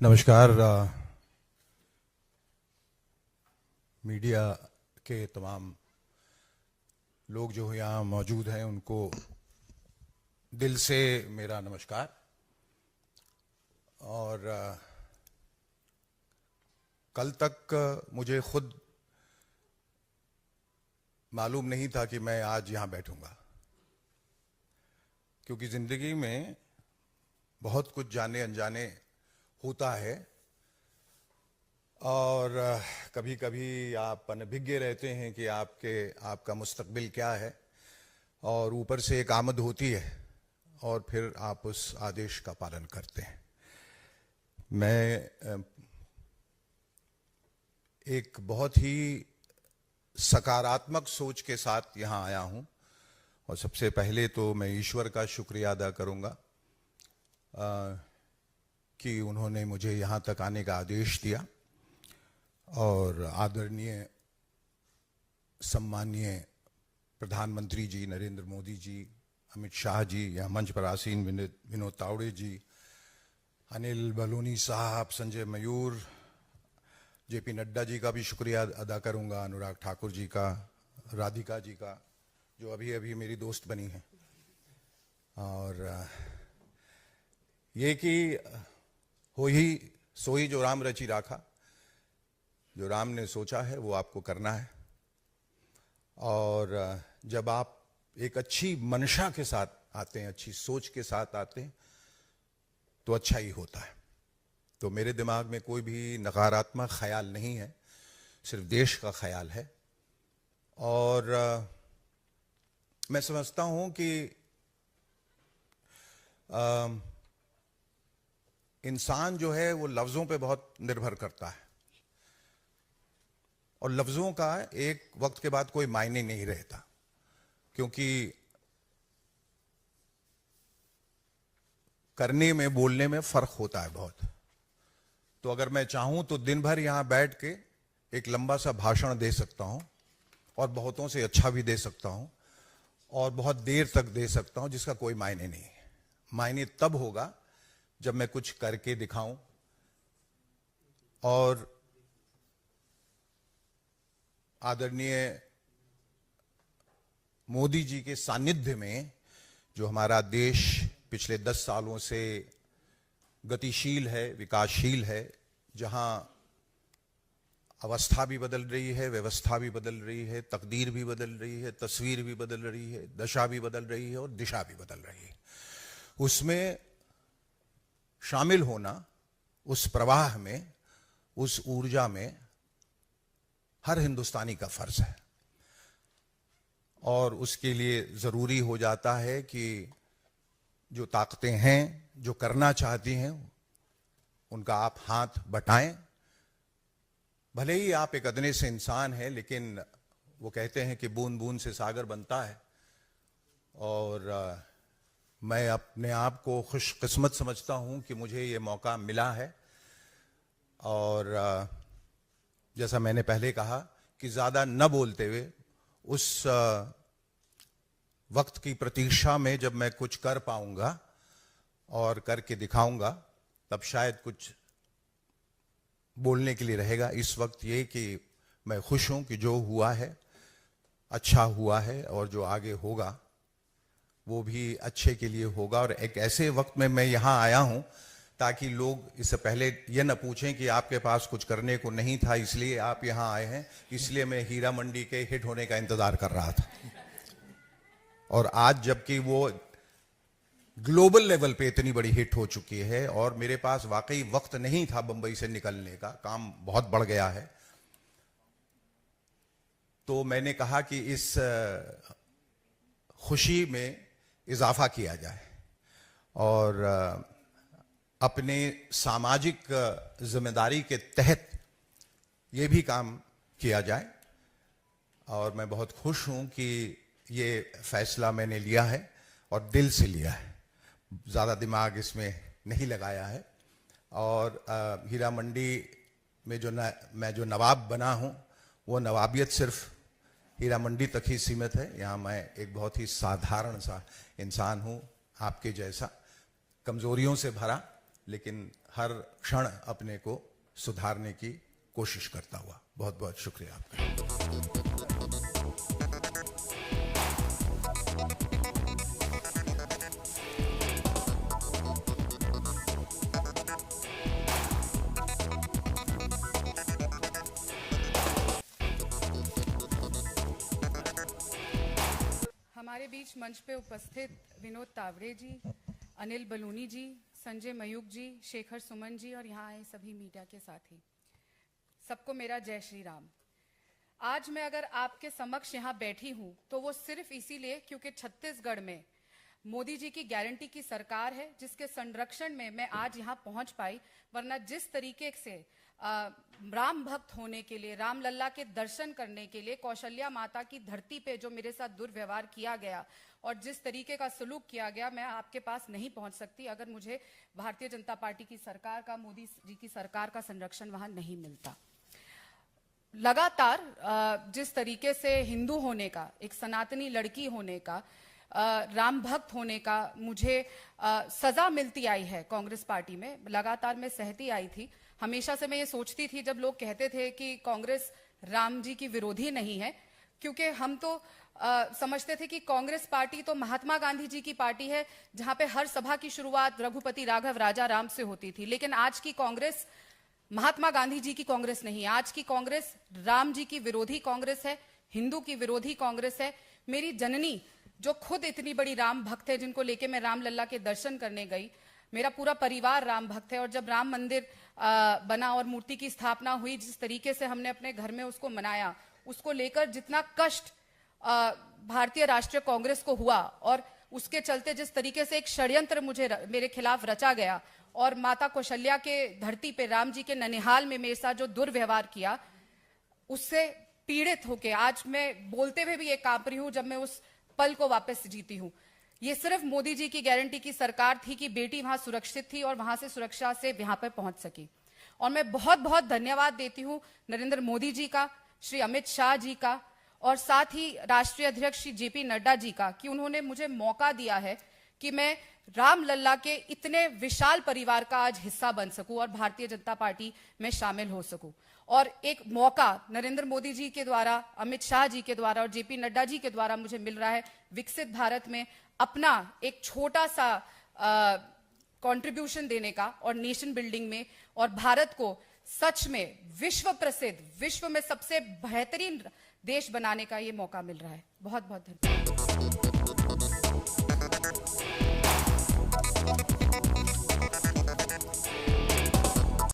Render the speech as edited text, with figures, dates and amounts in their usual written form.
नमस्कार। मीडिया के तमाम लोग जो यहाँ मौजूद हैं उनको दिल से मेरा नमस्कार। और कल तक मुझे खुद मालूम नहीं था कि मैं आज यहाँ बैठूंगा, क्योंकि ज़िंदगी में बहुत कुछ जाने अनजाने होता है और कभी कभी आप अनभिज्ञ रहते हैं कि आपका मुस्तकबिल क्या है, और ऊपर से एक आमद होती है और फिर आप उस आदेश का पालन करते हैं। मैं एक बहुत ही सकारात्मक सोच के साथ यहाँ आया हूँ, और सबसे पहले तो मैं ईश्वर का शुक्रिया अदा करूँगा कि उन्होंने मुझे यहाँ तक आने का आदेश दिया। और आदरणीय सम्माननीय प्रधानमंत्री जी नरेंद्र मोदी जी, अमित शाह जी, यहाँ मंच पर आसीन विनोद तावड़े जी, अनिल बलूनी साहब, संजय मयूर, जेपी नड्डा जी का भी शुक्रिया अदा करूँगा, अनुराग ठाकुर जी का, राधिका जी का जो अभी अभी मेरी दोस्त बनी है। और ये कि हो ही सोई जो राम रचि राखा, जो राम ने सोचा है वो आपको करना है। और जब आप एक अच्छी मंशा के साथ आते हैं, अच्छी सोच के साथ आते हैं, तो अच्छा ही होता है। तो मेरे दिमाग में कोई भी नकारात्मक ख्याल नहीं है, सिर्फ देश का ख्याल है। और मैं समझता हूं कि इंसान जो है वो लफ्ज़ों पे बहुत निर्भर करता है, और लफ्ज़ों का एक वक्त के बाद कोई मायने नहीं रहता, क्योंकि करने में बोलने में फ़र्क होता है बहुत। तो अगर मैं चाहूं तो दिन भर यहाँ बैठ के एक लंबा सा भाषण दे सकता हूं, और बहुतों से अच्छा भी दे सकता हूं, और बहुत देर तक दे सकता हूं, जिसका कोई मायने नहीं है। मायने तब होगा जब मैं कुछ करके दिखाऊं। और आदरणीय मोदी जी के सानिध्य में जो हमारा देश पिछले 10 सालों से गतिशील है, विकासशील है, जहां अवस्था भी बदल रही है, व्यवस्था भी बदल रही है, तकदीर भी बदल रही है, तस्वीर भी बदल रही है, दशा भी बदल रही है और दिशा भी बदल रही है, उसमें शामिल होना, उस प्रवाह में, उस ऊर्जा में हर हिंदुस्तानी का फर्ज है। और उसके लिए ज़रूरी हो जाता है कि जो ताकतें हैं, जो करना चाहती हैं, उनका आप हाथ बटाएं। भले ही आप एक अदने से इंसान हैं, लेकिन वो कहते हैं कि बूंद बूंद से सागर बनता है। और मैं अपने आप को खुशकिस्मत समझता हूं कि मुझे ये मौका मिला है। और जैसा मैंने पहले कहा कि ज़्यादा न बोलते हुए उस वक्त की प्रतीक्षा में जब मैं कुछ कर पाऊंगा और करके दिखाऊंगा, तब शायद कुछ बोलने के लिए रहेगा। इस वक्त ये कि मैं खुश हूं कि जो हुआ है अच्छा हुआ है, और जो आगे होगा वो भी अच्छे के लिए होगा। और एक ऐसे वक्त में मैं यहाँ आया हूँ ताकि लोग इससे पहले ये न पूछें कि आपके पास कुछ करने को नहीं था इसलिए आप यहाँ आए हैं। इसलिए मैं हीरा मंडी के हिट होने का इंतज़ार कर रहा था, और आज जबकि वो ग्लोबल लेवल पे इतनी बड़ी हिट हो चुकी है, और मेरे पास वाकई वक्त नहीं था बंबई से निकलने का, काम बहुत बढ़ गया है, तो मैंने कहा कि इस खुशी में इजाफा किया जाए और अपने सामाजिक जिम्मेदारी के तहत ये भी काम किया जाए। और मैं बहुत खुश हूँ कि ये फैसला मैंने लिया है और दिल से लिया है, ज़्यादा दिमाग इसमें नहीं लगाया है। और हीरा मंडी में मैं जो नवाब बना हूँ, वो नवाबियत सिर्फ हीरा मंडी तक ही सीमित है। यहाँ मैं एक बहुत ही साधारण सा इंसान हूँ, आपके जैसा, कमज़ोरियों से भरा, लेकिन हर क्षण अपने को सुधारने की कोशिश करता हुआ। बहुत बहुत शुक्रिया आपका। हमारे बीच मंच पे उपस्थित विनोद तावरे जी, अनिल बलूनी जी, संजय मयूख जी, शेखर सुमन जी और यहाँ आए सभी मीडिया के साथी, सबको मेरा जय श्री राम। आज मैं अगर आपके समक्ष यहाँ बैठी हूँ तो वो सिर्फ इसीलिए क्योंकि छत्तीसगढ़ में मोदी जी की गारंटी की सरकार है, जिसके संरक्षण में मैं आज यहाँ पहुँच पाई। वरना जिस तरीके से राम भक्त होने के लिए, राम लल्ला के दर्शन करने के लिए कौशल्या माता की धरती पे जो मेरे साथ दुर्व्यवहार किया गया और जिस तरीके का सलूक किया गया, मैं आपके पास नहीं पहुंच सकती अगर मुझे भारतीय जनता पार्टी की सरकार का, मोदी जी की सरकार का संरक्षण वहां नहीं मिलता। लगातार जिस तरीके से हिंदू होने का, एक सनातनी लड़की होने का, राम भक्त होने का मुझे सजा मिलती आई है कांग्रेस पार्टी में, लगातार मैं सहती आई थी। हमेशा से मैं ये सोचती थी, जब लोग कहते थे कि कांग्रेस राम जी की विरोधी नहीं है, क्योंकि हम तो समझते थे कि कांग्रेस पार्टी तो महात्मा गांधी जी की पार्टी है, जहां पे हर सभा की शुरुआत रघुपति राघव राजा राम से होती थी। लेकिन आज की कांग्रेस महात्मा गांधी जी की कांग्रेस नहीं है। आज की कांग्रेस राम जी की विरोधी कांग्रेस है, हिंदू की विरोधी कांग्रेस है। मेरी जननी जो खुद इतनी बड़ी राम भक्त है, जिनको लेके मैं राम लल्ला के दर्शन करने गई, मेरा पूरा परिवार राम भक्त है। और जब राम मंदिर बना और मूर्ति की स्थापना हुई, जिस तरीके से हमने अपने घर में उसको मनाया, उसको लेकर जितना कष्ट भारतीय राष्ट्रीय कांग्रेस को हुआ और उसके चलते जिस तरीके से एक षड्यंत्र मेरे खिलाफ रचा गया और माता कौशल्या के धरती पे, राम जी के ननिहाल में मेरे साथ जो दुर्व्यवहार किया, उससे पीड़ित होके आज मैं बोलते हुए भी ये कांप रही हूं, जब मैं उस पल को वापस जीती हूं। ये सिर्फ मोदी जी की गारंटी की सरकार थी कि बेटी वहां सुरक्षित थी और वहां से सुरक्षा से यहां पर पहुंच सकी। और मैं बहुत बहुत धन्यवाद देती हूं नरेंद्र मोदी जी का, श्री अमित शाह जी का और साथ ही राष्ट्रीय अध्यक्ष श्री जेपी नड्डा जी का, कि उन्होंने मुझे मौका दिया है कि मैं राम लल्ला के इतने विशाल परिवार का आज हिस्सा बन सकूं और भारतीय जनता पार्टी में शामिल हो सकूं। और एक मौका नरेंद्र मोदी जी के द्वारा, अमित शाह जी के द्वारा और जेपी नड्डा जी के द्वारा मुझे मिल रहा है विकसित भारत में अपना एक छोटा सा कंट्रीब्यूशन देने का और नेशन बिल्डिंग में, और भारत को सच में विश्व प्रसिद्ध, विश्व में सबसे बेहतरीन देश बनाने का ये मौका मिल रहा है। बहुत बहुत धन्यवाद।